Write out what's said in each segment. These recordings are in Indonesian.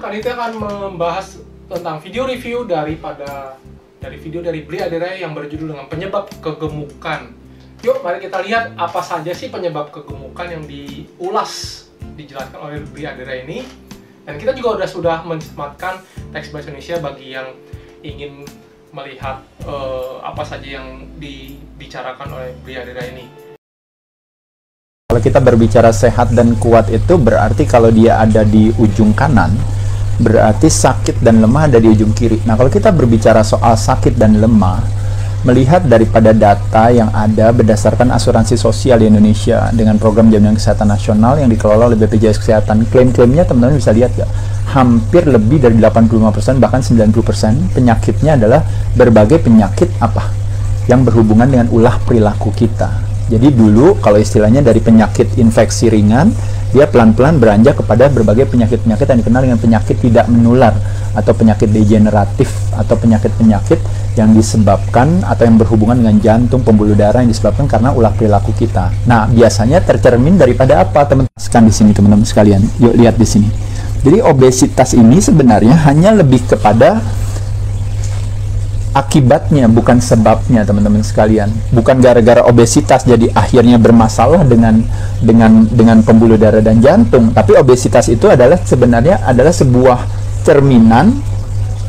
kali ini akan membahas tentang video review dari video dari Bri Aderai yang berjudul dengan penyebab kegemukan. Yuk, mari kita lihat apa saja sih penyebab kegemukan yang dijelaskan oleh Bri Aderai ini. Dan kita juga sudah mencematkan teks bahasa Indonesia bagi yang ingin melihat apa saja yang dibicarakan oleh Bri Aderai ini. Kalau kita berbicara sehat dan kuat itu berarti kalau dia ada di ujung kanan, berarti sakit dan lemah ada di ujung kiri. Nah, kalau kita berbicara soal sakit dan lemah, melihat daripada data yang ada berdasarkan asuransi sosial di Indonesia dengan program jaminan kesehatan nasional yang dikelola oleh BPJS Kesehatan, klaim-klaimnya teman-teman bisa lihat ya, hampir lebih dari 85%, bahkan 90% penyakitnya adalah berbagai penyakit apa? Yang berhubungan dengan ulah perilaku kita. Jadi dulu kalau istilahnya dari penyakit infeksi ringan, dia pelan-pelan beranjak kepada berbagai penyakit-penyakit yang dikenal dengan penyakit tidak menular atau penyakit degeneratif atau penyakit-penyakit yang disebabkan atau yang berhubungan dengan jantung, pembuluh darah yang disebabkan karena ulah perilaku kita. Nah, biasanya tercermin daripada apa, teman-teman? Di sini teman-teman sekalian. Yuk lihat di sini. Jadi obesitas ini sebenarnya hanya lebih kepada akibatnya, bukan sebabnya, teman-teman sekalian. Bukan gara-gara obesitas jadi akhirnya bermasalah dengan pembuluh darah dan jantung, tapi obesitas itu sebenarnya adalah sebuah cerminan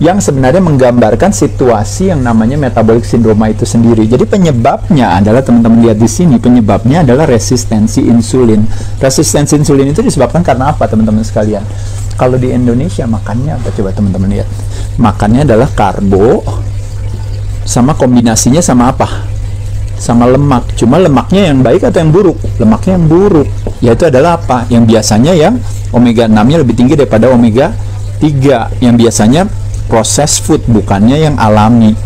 yang sebenarnya menggambarkan situasi yang namanya metabolic syndrome itu sendiri. Jadi penyebabnya adalah, teman-teman lihat di sini, penyebabnya adalah resistensi insulin. Resistensi insulin itu disebabkan karena apa, teman-teman sekalian? Kalau di Indonesia makannya apa, coba teman-teman lihat. Makannya adalah karbo sama kombinasinya sama apa? Sama lemak. Cuma lemaknya yang baik atau yang buruk? Lemaknya yang buruk. Yaitu adalah apa? Yang biasanya yang omega 6-nya lebih tinggi daripada omega 3. Yang biasanya processed food, bukannya yang alami.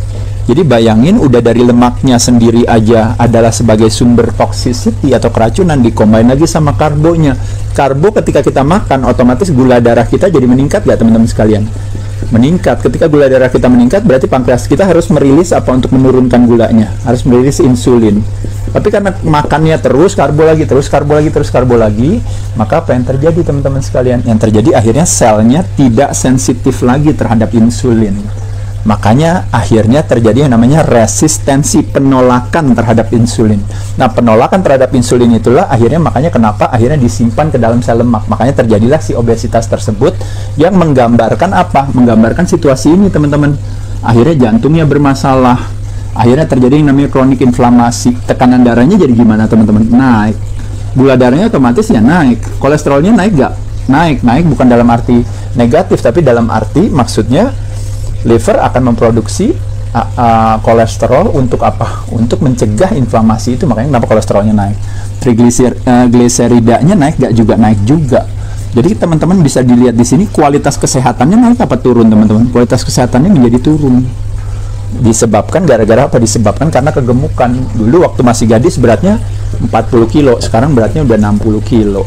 Jadi bayangin, udah dari lemaknya sendiri aja adalah sebagai sumber toxicity atau keracunan, dikombin lagi sama karbonya. Karbo ketika kita makan, otomatis gula darah kita jadi meningkat gak, teman-teman sekalian? Meningkat. Ketika gula darah kita meningkat, berarti pankreas kita harus merilis apa untuk menurunkan gulanya? Harus merilis insulin. Tapi karena makannya terus karbo lagi, maka apa yang terjadi, teman-teman sekalian? Yang terjadi akhirnya selnya tidak sensitif lagi terhadap insulin. Makanya akhirnya terjadi yang namanya resistensi, penolakan terhadap insulin. Nah, penolakan terhadap insulin itulah akhirnya, makanya kenapa akhirnya disimpan ke dalam sel lemak. Makanya terjadilah si obesitas tersebut yang menggambarkan apa? Menggambarkan situasi ini, teman-teman. Akhirnya jantungnya bermasalah. Akhirnya terjadi yang namanya kronik inflamasi. Tekanan darahnya jadi gimana, teman-teman? Naik. Gula darahnya otomatis ya naik. Kolesterolnya naik gak? Naik bukan dalam arti negatif, tapi dalam arti maksudnya liver akan memproduksi kolesterol untuk apa? Untuk mencegah inflamasi itu. Makanya kenapa kolesterolnya naik. Trigliseridanya naik gak? Juga naik juga. Jadi teman-teman bisa dilihat di sini, kualitas kesehatannya naik apa turun, teman-teman? Kualitas kesehatannya menjadi turun. Disebabkan gara-gara apa? Disebabkan karena kegemukan. Dulu waktu masih gadis beratnya 40 kilo, sekarang beratnya udah 60 kilo.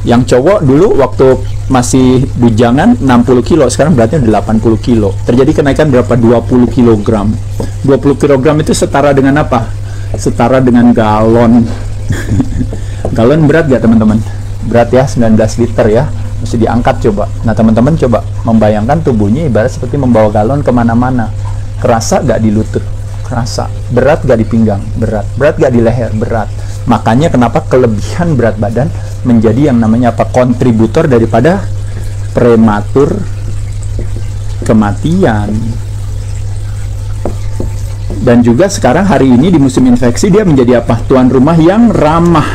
Yang cowok dulu waktu masih bujangan 60 kilo, sekarang beratnya udah 80 kilo. Terjadi kenaikan berapa? 20 kg. 20 kg itu setara dengan apa? Setara dengan galon. Galon berat gak, teman-teman? Berat ya, 19 liter ya. Mesti diangkat coba. Nah, teman-teman coba membayangkan tubuhnya ibarat seperti membawa galon kemana-mana. Kerasa gak di lutut? Kerasa. Berat gak di pinggang? Berat. Berat gak di leher? Berat. Makanya kenapa kelebihan berat badan menjadi yang namanya apa? Kontributor daripada prematur kematian. Dan juga sekarang hari ini di musim infeksi dia menjadi apa? Tuan rumah yang ramah.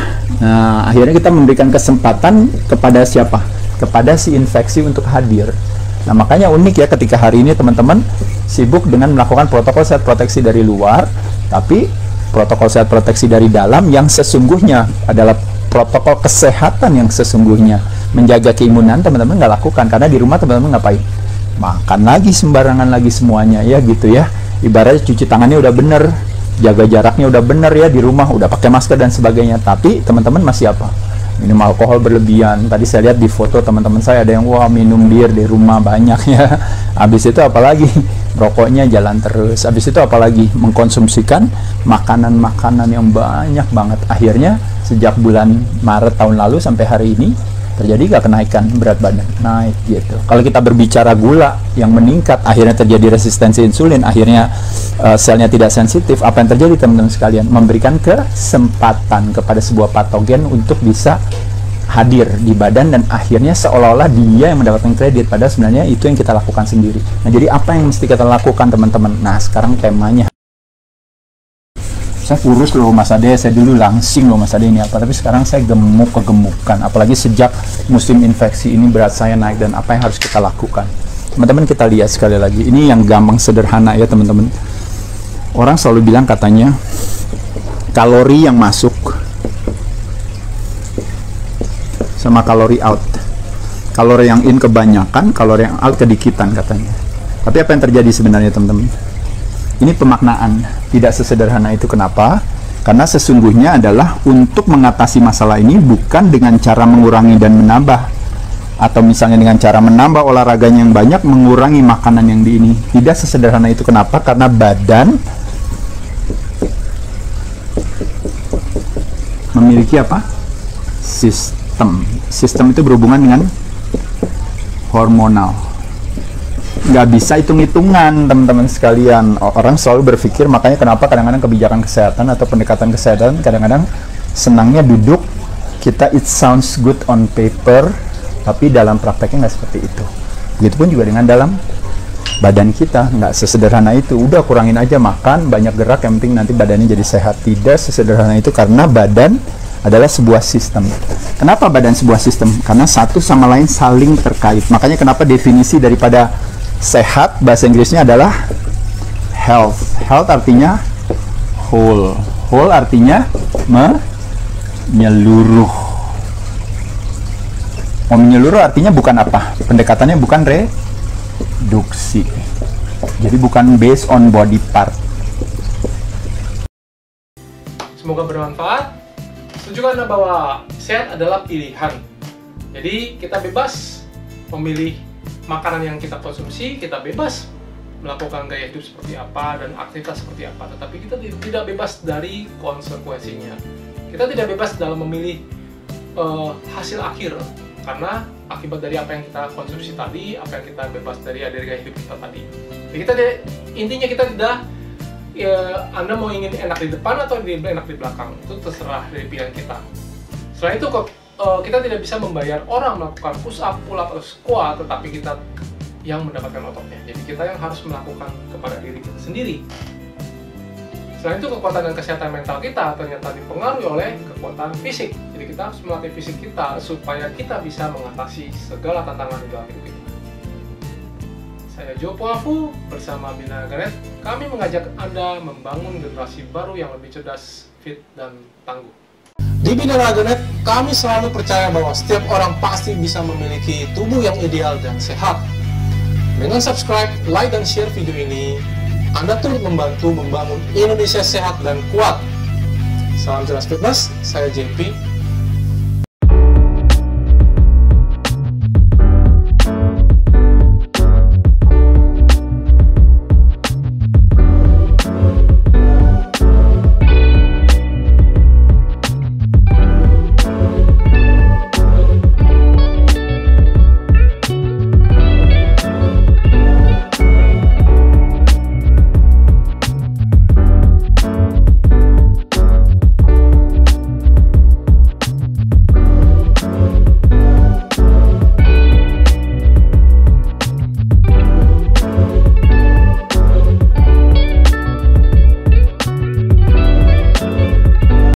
Nah, akhirnya kita memberikan kesempatan kepada siapa? Kepada si infeksi untuk hadir. Nah, makanya unik ya ketika hari ini teman-teman sibuk dengan melakukan protokol sehat proteksi dari luar, tapi protokol sehat proteksi dari dalam yang sesungguhnya adalah protokol kesehatan yang sesungguhnya. Menjaga keimunan teman-teman nggak lakukan, karena di rumah teman-teman ngapain? Makan lagi sembarangan lagi semuanya ya gitu ya. Ibaratnya cuci tangannya udah bener, jaga jaraknya udah bener ya di rumah, udah pakai masker dan sebagainya. Tapi teman-teman masih apa? Minum alkohol berlebihan. Tadi saya lihat di foto teman-teman saya ada yang wah minum bir di rumah banyak ya. Habis itu apalagi rokoknya jalan terus. Habis itu apalagi mengkonsumsikan makanan-makanan yang banyak banget. Akhirnya sejak bulan Maret tahun lalu sampai hari ini terjadi gak kenaikan berat badan? Naik gitu. Kalau kita berbicara gula yang meningkat, akhirnya terjadi resistensi insulin, akhirnya selnya tidak sensitif. Apa yang terjadi teman-teman sekalian? Memberikan kesempatan kepada sebuah patogen untuk bisa hadir di badan, dan akhirnya seolah-olah dia yang mendapatkan kredit, padahal sebenarnya itu yang kita lakukan sendiri. Nah, jadi apa yang mesti kita lakukan teman-teman? Nah, sekarang temanya. Saya kurus loh Mas Ade, saya dulu langsing loh Mas Ade ini apa, tapi sekarang saya gemuk kegemukan, apalagi sejak musim infeksi ini berat saya naik, dan apa yang harus kita lakukan? Teman-teman, kita lihat sekali lagi, ini yang gampang sederhana ya teman-teman. Orang selalu bilang katanya kalori yang masuk sama kalori out, kalori yang in kebanyakan, kalori yang out kedikitan katanya. Tapi apa yang terjadi sebenarnya teman-teman? Ini pemaknaan, tidak sesederhana itu. Kenapa? Karena sesungguhnya adalah untuk mengatasi masalah ini bukan dengan cara mengurangi dan menambah, atau misalnya dengan cara menambah olahraganya yang banyak, mengurangi makanan yang di ini. Tidak sesederhana itu. Kenapa? Karena badan memiliki apa? Sistem. Sistem itu berhubungan dengan hormonal. Nggak bisa hitung-hitungan teman-teman sekalian. Orang selalu berpikir, makanya kenapa kadang-kadang kebijakan kesehatan atau pendekatan kesehatan kadang-kadang senangnya duduk kita, it sounds good on paper, tapi dalam prakteknya nggak seperti itu. Begitupun juga dengan dalam badan kita, nggak sesederhana itu. Udah kurangin aja makan, banyak gerak, yang penting nanti badannya jadi sehat. Tidak sesederhana itu, karena badan adalah sebuah sistem. Kenapa badan sebuah sistem? Karena satu sama lain saling terkait. Makanya kenapa definisi daripada sehat bahasa Inggrisnya adalah health. Health artinya whole. Whole artinya menyeluruh. Menyeluruh artinya bukan apa? Pendekatannya bukan reduksi. Jadi bukan based on body part. Semoga bermanfaat. Tunjukkan bahwa sehat adalah pilihan. Jadi kita bebas memilih makanan yang kita konsumsi, kita bebas melakukan gaya hidup seperti apa dan aktivitas seperti apa, tetapi kita tidak bebas dari konsekuensinya. Kita tidak bebas dalam memilih hasil akhir, karena akibat dari apa yang kita konsumsi tadi, apa yang kita bebas dari gaya hidup kita tadi. Jadi intinya kita tidak, Anda mau ingin enak di depan atau enak di belakang, itu terserah dari pilihan kita. Selain itu, kita tidak bisa membayar orang melakukan push up, pull up, atau squat, tetapi kita yang mendapatkan ototnya. Jadi kita yang harus melakukan kepada diri kita sendiri. Selain itu, kekuatan dan kesehatan mental kita ternyata dipengaruhi oleh kekuatan fisik. Jadi kita harus melatih fisik kita supaya kita bisa mengatasi segala tantangan di dalam hidup kita. Saya Joe Poafu bersama Bina Gareth. Kami mengajak Anda membangun generasi baru yang lebih cerdas, fit, dan tangguh. Di Bina Gareth, kami selalu percaya bahwa setiap orang pasti bisa memiliki tubuh yang ideal dan sehat. Dengan subscribe, like, dan share video ini, Anda turut membantu membangun Indonesia sehat dan kuat. Salam jelas fitness, saya JP.